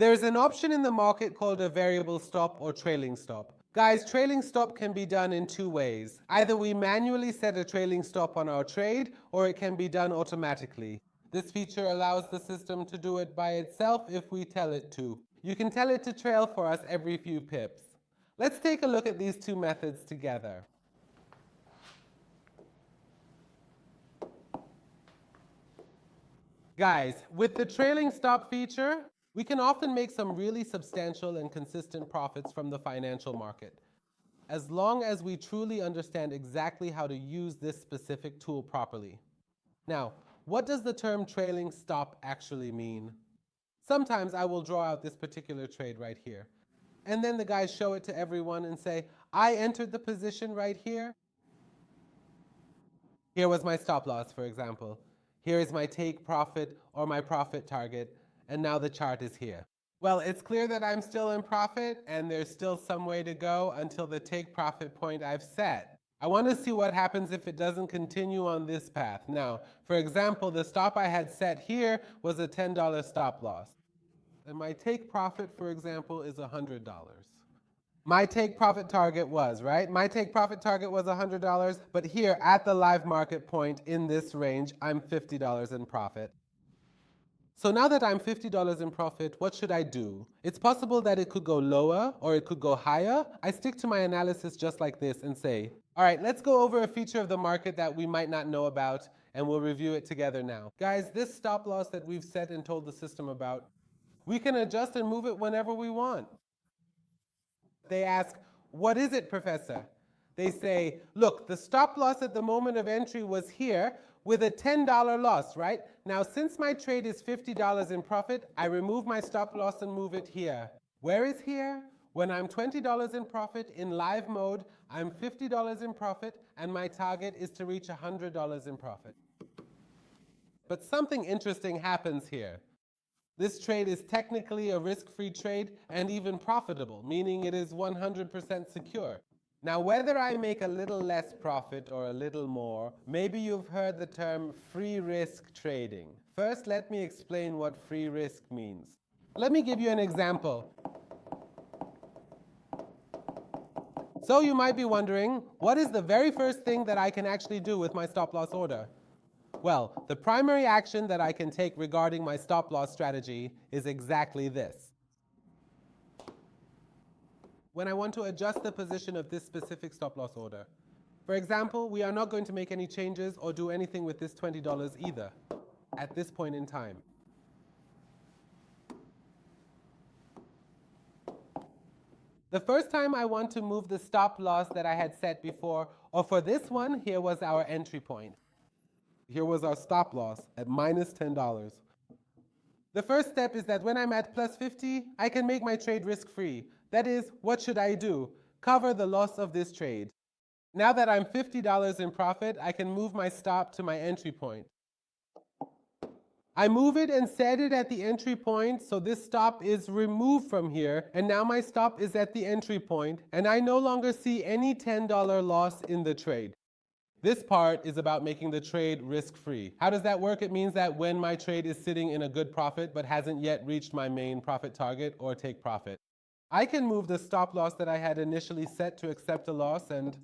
There's an option in the market called a variable stop or trailing stop. Guys, trailing stop can be done in two ways. Either we manually set a trailing stop on our trade, or it can be done automatically. This feature allows the system to do it by itself if we tell it to. You can tell it to trail for us every few pips. Let's take a look at these two methods together. Guys, with the trailing stop feature, we can often make some really substantial and consistent profits from the financial market, as long as we truly understand exactly how to use this specific tool properly. Now, what does the term trailing stop actually mean? Sometimes I will draw out this particular trade right here, and then the guys show it to everyone and say, I entered the position right here. Here was my stop loss, for example. Here is my take profit or my profit target, and now the chart is here. Well, it's clear that I'm still in profit, and there's still some way to go until the take profit point I've set. I want to see what happens if it doesn't continue on this path. Now, for example, the stop I had set here was a $10 stop loss. And my take profit, for example, is $100. My take profit target was, right? My take profit target was $100, but here at the live market point in this range, I'm $50 in profit. So now that I'm $50 in profit, what should I do? It's possible that it could go lower or it could go higher. I stick to my analysis just like this and say, all right, let's go over a feature of the market that we might not know about, and we'll review it together now. Guys, this stop loss that we've set and told the system about, we can adjust and move it whenever we want. They ask, what is it, Professor? They say, look, the stop loss at the moment of entry was here with a $10 loss, right? Now, since my trade is $50 in profit, I remove my stop loss and move it here. Where is here? When I'm $20 in profit in live mode, I'm $50 in profit, and my target is to reach $100 in profit. But something interesting happens here. This trade is technically a risk-free trade and even profitable, meaning it is 100% secure. Now, whether I make a little less profit or a little more, maybe you've heard the term free risk trading. First, let me explain what free risk means. Let me give you an example. So you might be wondering, what is the very first thing that I can actually do with my stop loss order? Well, the primary action that I can take regarding my stop loss strategy is exactly this. When I want to adjust the position of this specific stop loss order. For example, we are not going to make any changes or do anything with this $20 either at this point in time. The first time I want to move the stop loss that I had set before, or for this one, here was our entry point. Here was our stop loss at minus $10. The first step is that when I'm at plus 50, I can make my trade risk-free. That is, what should I do? Cover the loss of this trade. Now that I'm $50 in profit, I can move my stop to my entry point. I move it and set it at the entry point, so this stop is removed from here, and now my stop is at the entry point, and I no longer see any $10 loss in the trade. This part is about making the trade risk-free. How does that work? It means that when my trade is sitting in a good profit but hasn't yet reached my main profit target or take profit, I can move the stop loss that I had initially set to accept a loss, and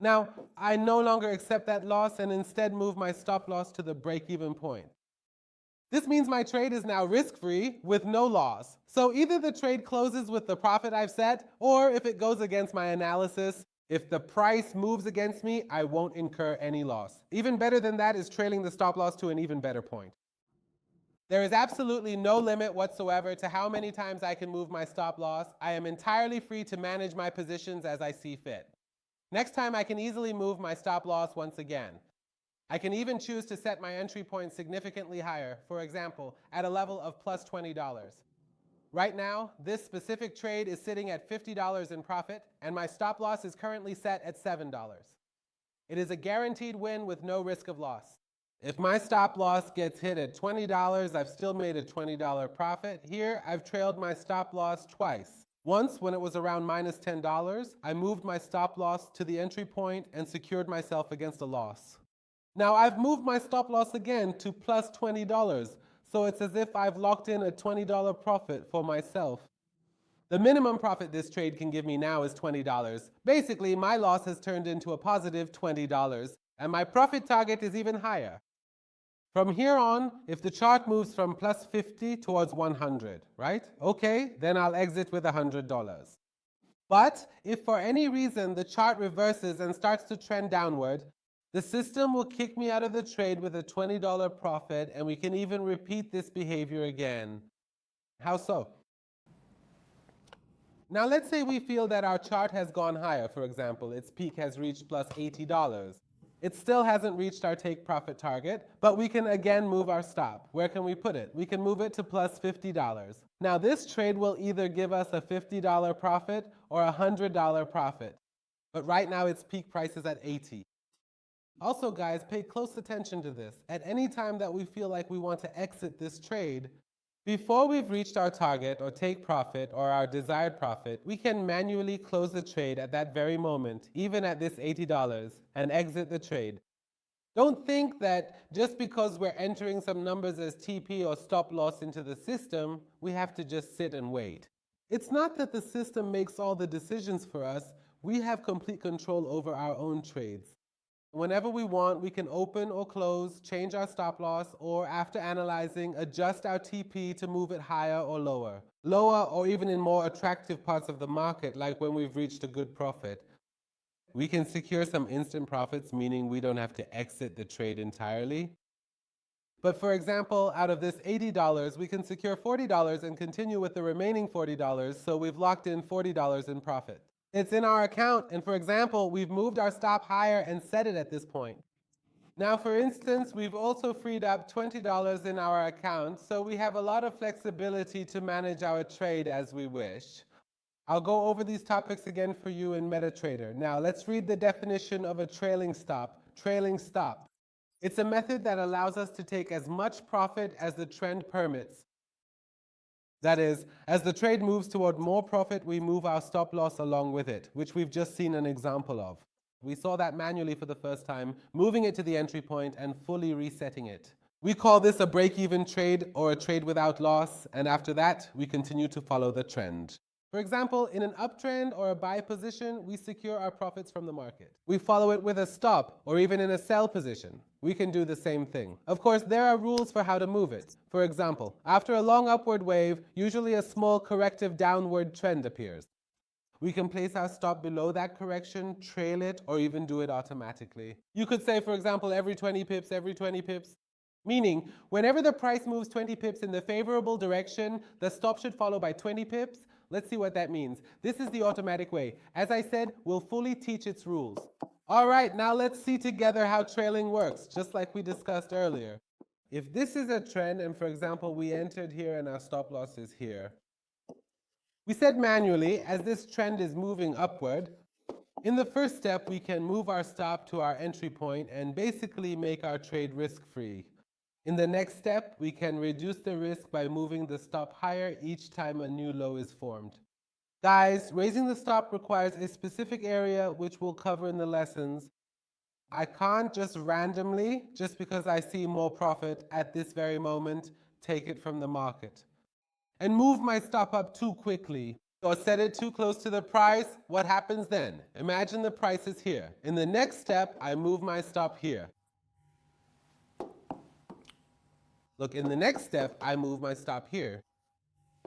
now I no longer accept that loss and instead move my stop loss to the break-even point. This means my trade is now risk-free with no loss. So either the trade closes with the profit I've set, or if it goes against my analysis, if the price moves against me, I won't incur any loss. Even better than that is trailing the stop loss to an even better point. There is absolutely no limit whatsoever to how many times I can move my stop loss. I am entirely free to manage my positions as I see fit. Next time I can easily move my stop loss once again. I can even choose to set my entry point significantly higher, for example, at a level of plus $20. Right now, this specific trade is sitting at $50 in profit, and my stop loss is currently set at $7. It is a guaranteed win with no risk of loss. If my stop loss gets hit at $20, I've still made a $20 profit. Here, I've trailed my stop loss twice. Once, when it was around minus $10, I moved my stop loss to the entry point and secured myself against a loss. Now, I've moved my stop loss again to plus $20. So it's as if I've locked in a $20 profit for myself. The minimum profit this trade can give me now is $20. Basically, my loss has turned into a positive $20, and my profit target is even higher. From here on, if the chart moves from plus 50 towards 100, right? Okay, then I'll exit with $100. But if for any reason the chart reverses and starts to trend downward, the system will kick me out of the trade with a $20 profit, and we can even repeat this behavior again. How so? Now let's say we feel that our chart has gone higher. For example, its peak has reached plus $80. It still hasn't reached our take profit target, but we can again move our stop. Where can we put it? We can move it to plus $50. Now this trade will either give us a $50 profit or a $100 profit. But right now its peak price is at 80. Also guys, pay close attention to this. At any time that we feel like we want to exit this trade, before we've reached our target or take profit or our desired profit, we can manually close the trade at that very moment, even at this $80, and exit the trade. Don't think that just because we're entering some numbers as TP or stop loss into the system, we have to just sit and wait. It's not that the system makes all the decisions for us. We have complete control over our own trades. Whenever we want, we can open or close, change our stop loss, or after analyzing, adjust our TP to move it higher or lower. Lower or even in more attractive parts of the market, like when we've reached a good profit. We can secure some instant profits, meaning we don't have to exit the trade entirely. But for example, out of this $80, we can secure $40 and continue with the remaining $40, so we've locked in $40 in profit. It's in our account, and for example, we've moved our stop higher and set it at this point. Now, for instance, we've also freed up $20 in our account, so we have a lot of flexibility to manage our trade as we wish. I'll go over these topics again for you in MetaTrader. Now, let's read the definition of a trailing stop. Trailing stop. It's a method that allows us to take as much profit as the trend permits. That is, as the trade moves toward more profit, we move our stop loss along with it, which we've just seen an example of. We saw that manually for the first time, moving it to the entry point and fully resetting it. We call this a break-even trade or a trade without loss, and after that, we continue to follow the trend. For example, in an uptrend or a buy position, we secure our profits from the market. We follow it with a stop, or even in a sell position. We can do the same thing. Of course, there are rules for how to move it. For example, after a long upward wave, usually a small corrective downward trend appears. We can place our stop below that correction, trail it, or even do it automatically. You could say, for example, every 20 pips, every 20 pips. Meaning, whenever the price moves 20 pips in the favorable direction, the stop should follow by 20 pips. Let's see what that means. This is the automatic way. As I said, we'll fully teach its rules. All right, now let's see together how trailing works, just like we discussed earlier. If this is a trend, and for example, we entered here and our stop loss is here, we said manually, as this trend is moving upward, in the first step, we can move our stop to our entry point and basically make our trade risk-free. In the next step, we can reduce the risk by moving the stop higher each time a new low is formed. Guys, raising the stop requires a specific area which we'll cover in the lessons. I can't just randomly, just because I see more profit at this very moment, take it from the market. And move my stop up too quickly or set it too close to the price. What happens then? Imagine the price is here. In the next step, I move my stop here. Look, in the next step, I move my stop here.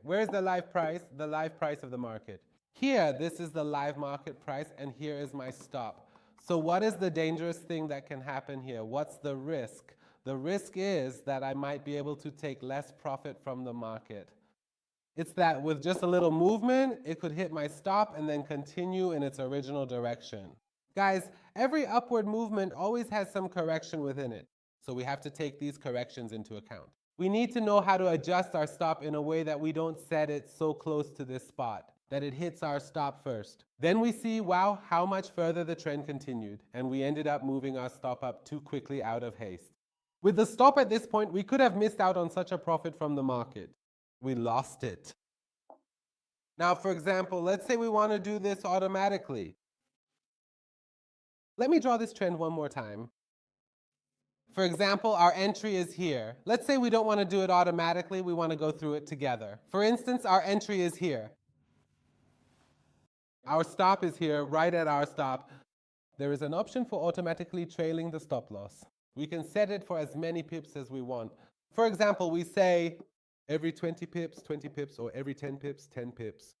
Where's the live price? The live price of the market. Here, this is the live market price, and here is my stop. So what is the dangerous thing that can happen here? What's the risk? The risk is that I might be able to take less profit from the market. It's that with just a little movement, it could hit my stop and then continue in its original direction. Guys, every upward movement always has some correction within it. So we have to take these corrections into account. We need to know how to adjust our stop in a way that we don't set it so close to this spot, that it hits our stop first. Then we see, wow, how much further the trend continued, and we ended up moving our stop up too quickly out of haste. With the stop at this point, we could have missed out on such a profit from the market. We lost it. Now, for example, let's say we want to do this automatically. Let me draw this trend one more time. For example, our entry is here. Let's say we don't want to do it automatically, we want to go through it together. For instance, our entry is here. Our stop is here, right at our stop. There is an option for automatically trailing the stop loss. We can set it for as many pips as we want. For example, we say every 20 pips, 20 pips, or every 10 pips, 10 pips.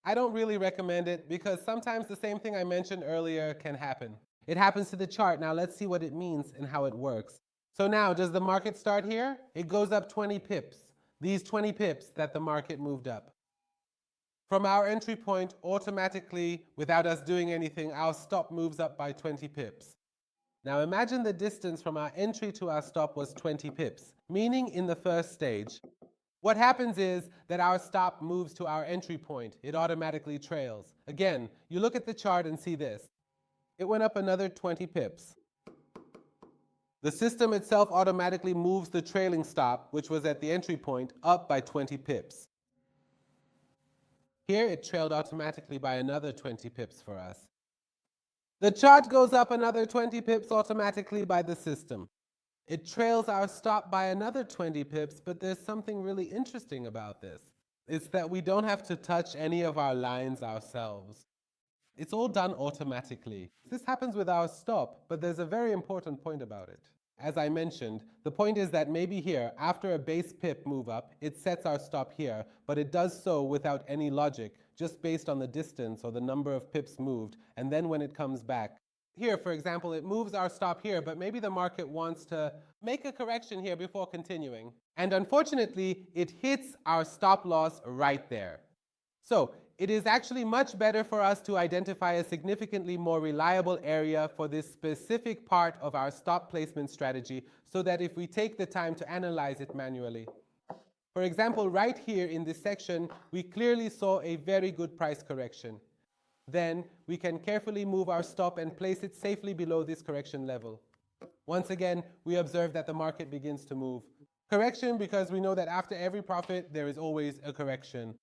I don't really recommend it because sometimes the same thing I mentioned earlier can happen. It happens to the chart. Now let's see what it means and how it works. So now, does the market start here? It goes up 20 pips. These 20 pips that the market moved up. From our entry point, automatically, without us doing anything, our stop moves up by 20 pips. Now imagine the distance from our entry to our stop was 20 pips, meaning in the first stage. What happens is that our stop moves to our entry point. It automatically trails. Again, you look at the chart and see this. It went up another 20 pips. The system itself automatically moves the trailing stop, which was at the entry point, up by 20 pips. Here it trailed automatically by another 20 pips for us. The chart goes up another 20 pips automatically by the system. It trails our stop by another 20 pips, but there's something really interesting about this. It's that we don't have to touch any of our lines ourselves. It's all done automatically. This happens with our stop, but there's a very important point about it. As I mentioned, the point is that maybe here, after a base pip move up, it sets our stop here, but it does so without any logic, just based on the distance or the number of pips moved, and then when it comes back. Here, for example, it moves our stop here, but maybe the market wants to make a correction here before continuing. And unfortunately, it hits our stop loss right there. So it is actually much better for us to identify a significantly more reliable area for this specific part of our stop placement strategy so that if we take the time to analyze it manually. For example, right here in this section, we clearly saw a very good price correction. Then we can carefully move our stop and place it safely below this correction level. Once again, we observe that the market begins to move. Correction because we know that after every profit, there is always a correction.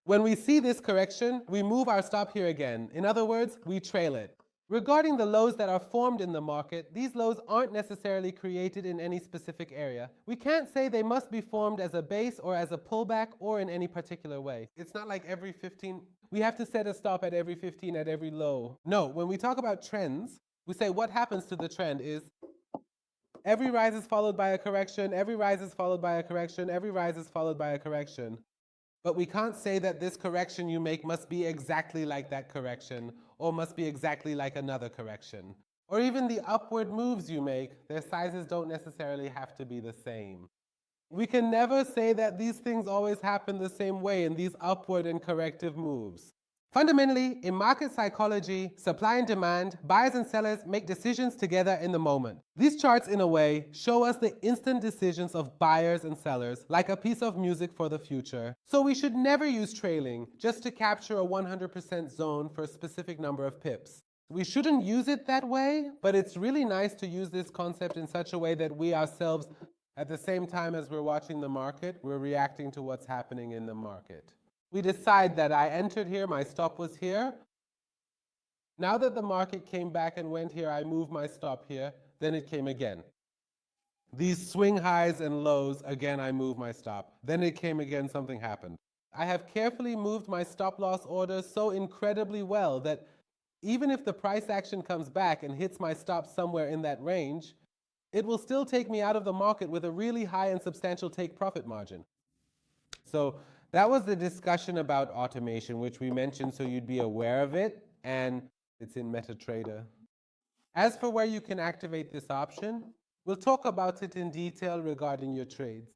When we see this correction, we move our stop here again. In other words, we trail it. Regarding the lows that are formed in the market, these lows aren't necessarily created in any specific area. We can't say they must be formed as a base or as a pullback or in any particular way. It's not like every 15, we have to set a stop at every 15 at every low. No, when we talk about trends, we say what happens to the trend is every rise is followed by a correction, every rise is followed by a correction, every rise is followed by a correction. But we can't say that this correction you make must be exactly like that correction, or must be exactly like another correction. Or even the upward moves you make, their sizes don't necessarily have to be the same. We can never say that these things always happen the same way in these upward and corrective moves. Fundamentally, in market psychology, supply and demand, buyers and sellers make decisions together in the moment. These charts, in a way, show us the instant decisions of buyers and sellers, like a piece of music for the future. So we should never use trailing just to capture a 100% zone for a specific number of pips. We shouldn't use it that way, but it's really nice to use this concept in such a way that we ourselves, at the same time as we're watching the market, we're reacting to what's happening in the market. We decide that I entered here, my stop was here. Now that the market came back and went here, I moved my stop here, then it came again. These swing highs and lows, again I move my stop. Then it came again, something happened. I have carefully moved my stop loss order so incredibly well that even if the price action comes back and hits my stop somewhere in that range, it will still take me out of the market with a really high and substantial take profit margin. So that was the discussion about automation, which we mentioned so you'd be aware of it, and it's in MetaTrader. As for where you can activate this option, we'll talk about it in detail regarding your trades.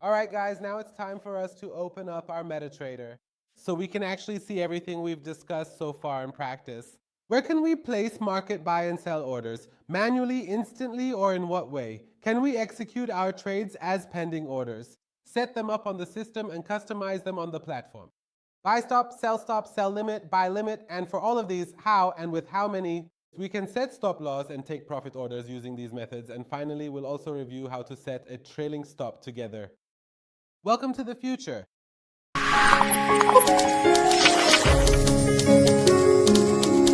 All right, guys, now it's time for us to open up our MetaTrader so we can actually see everything we've discussed so far in practice. Where can we place market buy and sell orders? Manually, instantly, or in what way? Can we execute our trades as pending orders? Set them up on the system and customize them on the platform. Buy stop, sell limit, buy limit, and for all of these, how and with how many, we can set stop loss and take profit orders using these methods. And finally, we'll also review how to set a trailing stop together. Welcome to the future.